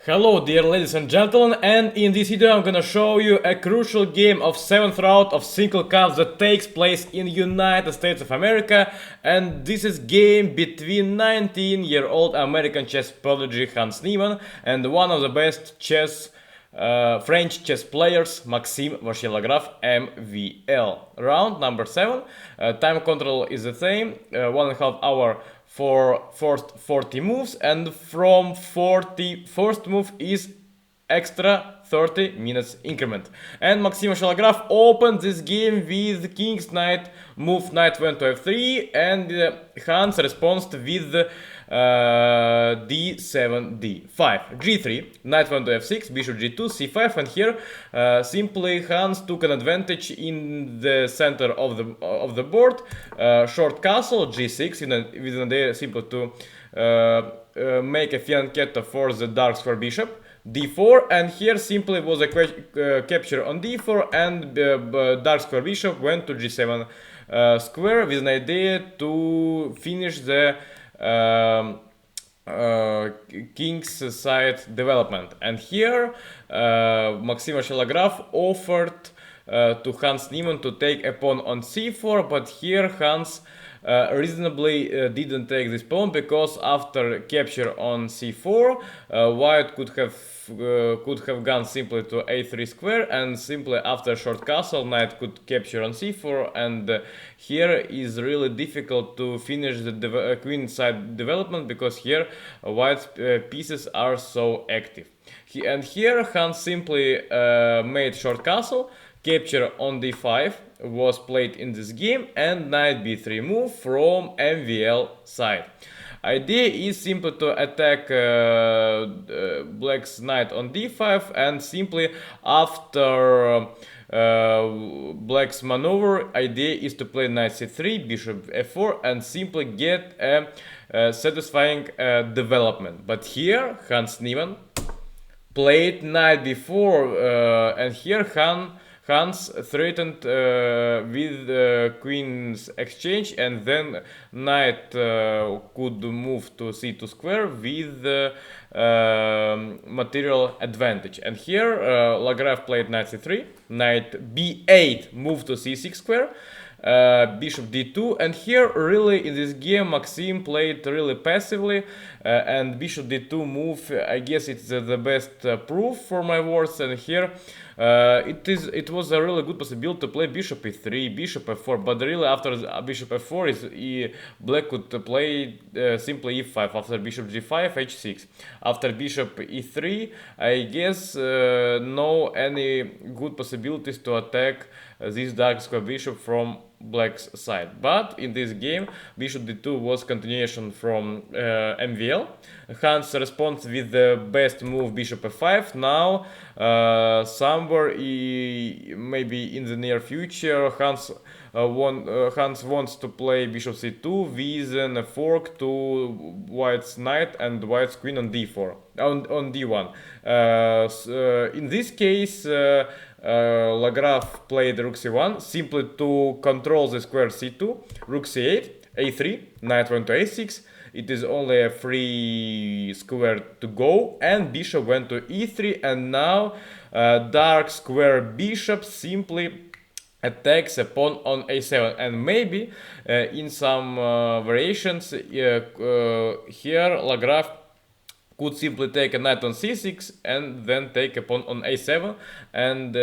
Hello dear ladies and gentlemen, and in this video I'm gonna show you a crucial game of 7th round of Sinquefield Cup that takes place in United States of America, and this is game between 19-year-old American chess prodigy Hans Niemann and one of the best French chess players, Maxime Vachier-Lagrave, MVL. Round number 7, time control is the same, 1.5 hour for first 40 moves, and from 41st move is extra 30 minutes increment. And Maxime Vachier-Lagrave opened this game with King's Knight move, Knight went to f3, and Hans responds with d7, d5, g3, Knight went to f6, bishop g2, c5, and here simply Hans took an advantage in the center of the board, short castle, g6, with an idea simply to make a fianchetto for the dark square bishop, d4, and here simply was a capture on d4, and dark square bishop went to g7 square with an idea to finish the king's side development. And here Maxime Vachier-Lagrave offered to Hans Niemann to take a pawn on c4, but here Hans reasonably didn't take this pawn, because after capture on c4 white could have gone simply to a3 square, and simply after short castle knight could capture on c4, and here is really difficult to finish the queen side development, because here white's pieces are so active. And here Hans simply made short castle, capture on d5 was played in this game, and knight b3 move from MVL side. Idea is simply to attack black's knight on d5, and simply after black's maneuver, idea is to play knight c3, bishop f4, and simply get a satisfying development. But here Hans Niemann played knight b4, and here Hans threatened with queen's exchange, and then knight could move to c2 square with material advantage. And here Lagrave played knight c3, knight b8, move to c6 square, bishop d2, and here really in this game Maxime played really passively, and bishop d2 move, I guess it's the best proof for my words. And here it was a really good possibility to play bishop e3, bishop f4, but really after bishop f4 black could play simply e5, after bishop g5 h6, after bishop e3 I guess no any good possibilities to attack this dark square bishop from black's side. But in this game bishop d2 was continuation from MVL. Hans responds with the best move bishop f5. Now somewhere maybe in the near future Hans wants to play bishop c2 with a fork to white's knight and white's queen on d4, on d1. In this case Lagrave played rook c1 simply to control the square c2, rook c8, a3, knight went to a6, it is only a free square to go, and bishop went to e3, and now dark square bishop simply attacks a pawn on a7, and maybe in some variations here Lagrave could simply take a knight on c6 and then take a pawn on a7 and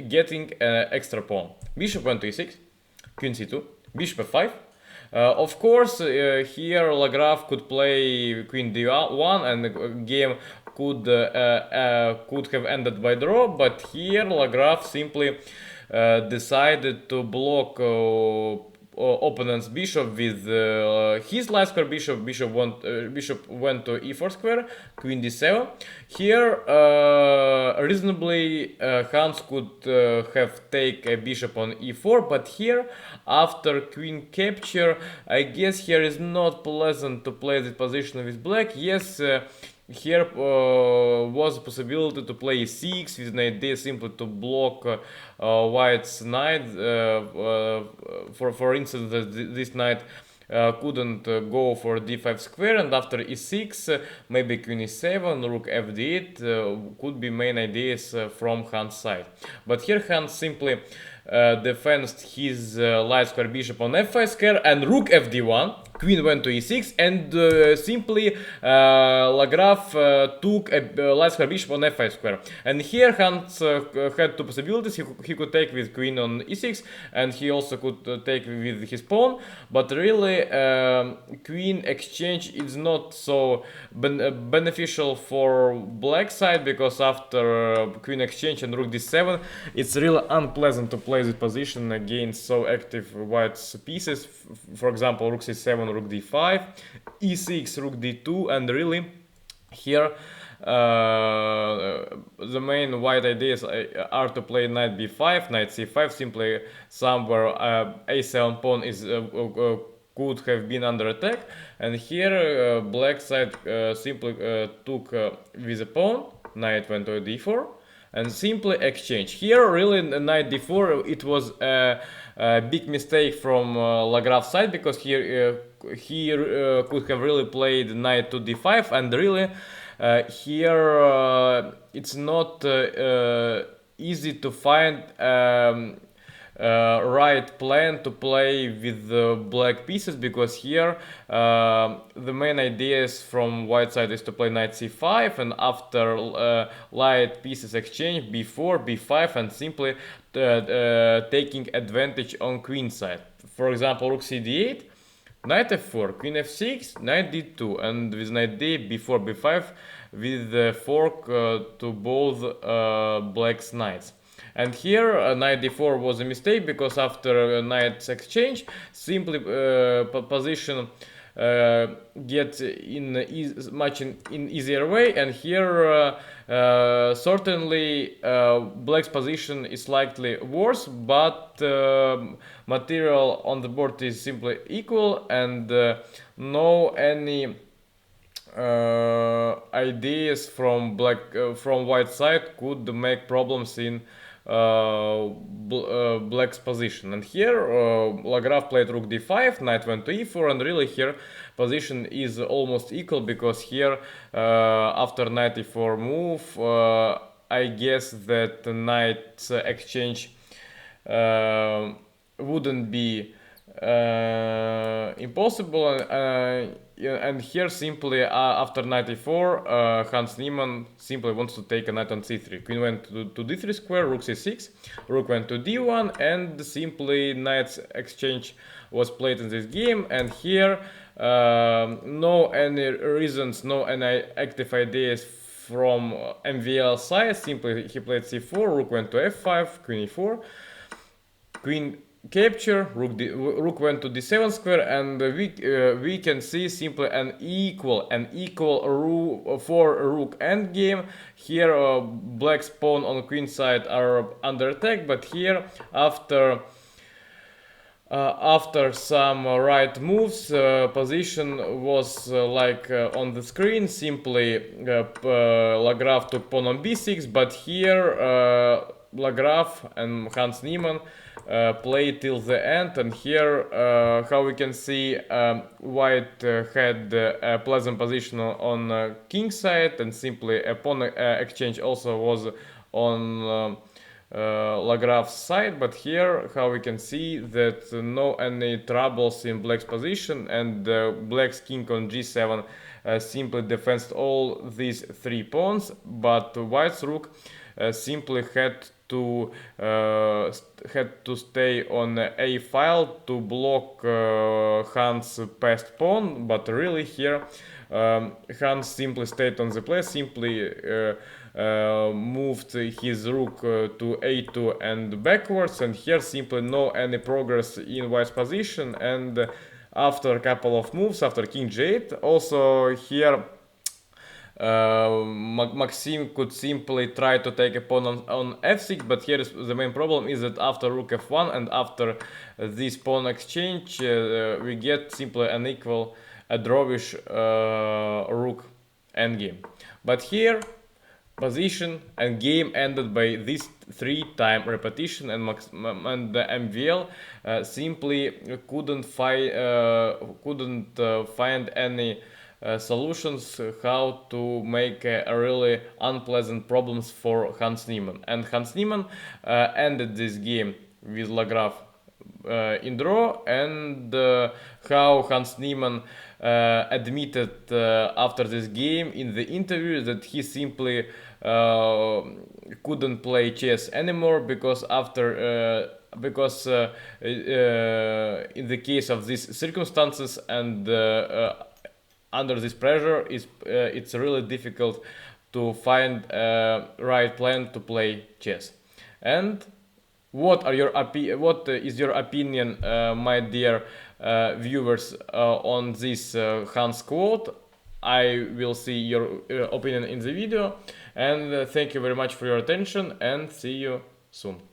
getting an extra pawn. Bishop went to e6, queen c2, bishop f5. Of course, here Lagrave could play queen d1 and the game could have ended by draw, but here Lagrave simply decided to block opponent's bishop with his light square bishop. Bishop went to e4 square, queen d7. Here reasonably Hans could have take a bishop on e4, but here after queen capture I guess here is not pleasant to play this position with black. Yes, here was a possibility to play e6 with an idea simply to block white's knight. For instance, this knight couldn't go for d5 square, and after e6 maybe queen e7, rook f d8 could be main ideas from Hans' side. But here Hans simply defends his light square bishop on f5 square and rook fd1, queen went to e6, and simply Lagrave took a light square bishop on f5 square. And here Hans had two possibilities. He could take with queen on e6, and he also could take with his pawn, but really queen exchange is not so beneficial for black side, because after queen exchange and rook d7 it's really unpleasant to play this position against so active white's pieces. For example, rook c7, rook d5, e6, rook d2, and really here the main white ideas are to play knight b5, knight c5, simply somewhere a7 pawn is could have been under attack, and here black side simply took with a pawn, knight went to d4, and simply exchange. Here really knight d4, it was a big mistake from Lagrave's side, because here he could have really played knight to d5, and really here it's not easy to find right plan to play with the black pieces, because here the main ideas from white side is to play knight c5, and after light pieces exchange b4, b5, and simply taking advantage on queen side. For example, rook c d8, knight f4, queen f6, knight d2, and with knight d, b4, b5, with the fork to both black's knights. And here knight d4 was a mistake, because after knight's exchange, simply position get in much in easier way, and here certainly black's position is slightly worse, but material on the board is simply equal, and no any ideas from white side could make problems in black's position. And here Lagrave played rook d5, knight went to e4, and really here position is almost equal, because here after knight e4 move I guess that the knight exchange wouldn't be impossible, and here simply after knight e4 Hans Niemann simply wants to take a knight on c3. Queen went to d3 square, rook c6, rook went to d1, and simply knight's exchange was played in this game. And here no any reasons, no any active ideas from MVL side. Simply he played c4, rook went to f5, queen e4, queen capture, rook went to d7 square, and we can see simply an equal for rook endgame. Here black's pawn on queen side are under attack, but here after some right moves, position was like on the screen. Simply Lagrave took pawn on b6, but here Lagrave and Hans Niemann play till the end. And here how we can see white had a pleasant position on king side, and simply a pawn exchange also was on Lagrave's side. But here how we can see that no any troubles in black's position, and black's king on g7 simply defends all these three pawns, but white's rook simply had to stay on a file to block Hans' passed pawn. But really here Hans simply stayed on the place, simply moved his rook to a2 and backwards, and here simply no any progress in white's position. And after a couple of moves, after king g8, also here Maxime could simply try to take a pawn on f6, but here the main problem is that after rook f1 and after this pawn exchange we get simply an equal a drawish rook endgame. But here position, and game ended by this 3-time repetition, and the MVL simply couldn't find any solutions how to make a really unpleasant problems for Hans Niemann. And Hans Niemann ended this game with Lagrave in draw, and how Hans Niemann admitted after this game in the interview that he simply couldn't play chess anymore because in the case of these circumstances and under this pressure it's really difficult to find a right plan to play chess. And what is your opinion, my dear viewers, on this Hans quote? I will see your opinion in the video, and thank you very much for your attention, and see you soon.